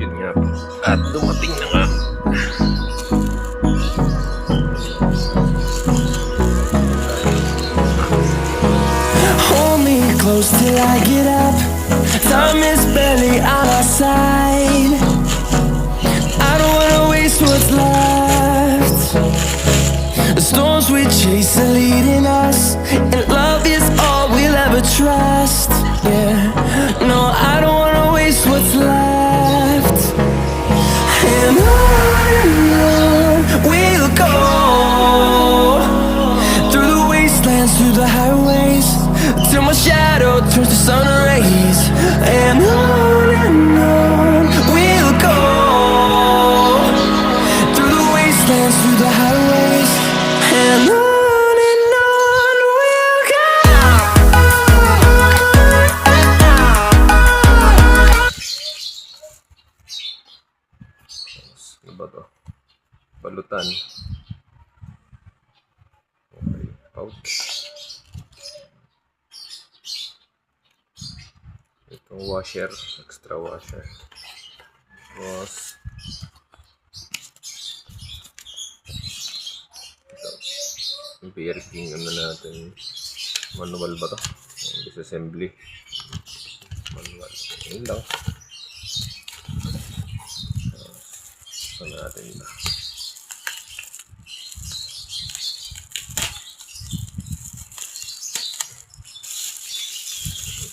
Yun nga. At dumating na nga. Hold me close till I get up. Time is barely on our side. I don't wanna waste what's left. The storms we chase are leading us, and love is all we'll ever trust. Yeah, no, I don't wanna waste what's left. And on we'll go, through the wastelands, through the highways, till my shadow turns to sun rays. And on we'll go, through the wastelands, through the highways, and on we'll go. Ano ba to? Balutan. Okay, pouch. Itong washer, extra washer. Tapos ito, yung bearing ano natin, manual ba to? Disassembly. Manual. Yun lang. Ito natin na.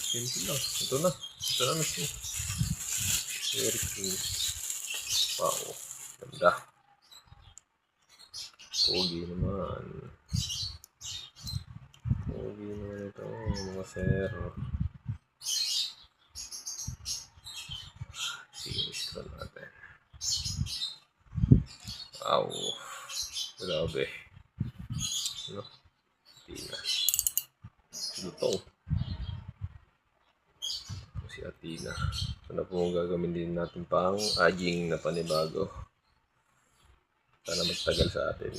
Simple lang. Ito na. Ito na machine. Very clean. Wow. Ganda. Pogi naman. Pogi naman ito. Mga sir. Finish ko natin. Wow. Grabe. Ano? Hindi na. Lutong. Si Athena. Ito na po gagamitin natin pang aging na panibago. Sana magtagal sa atin.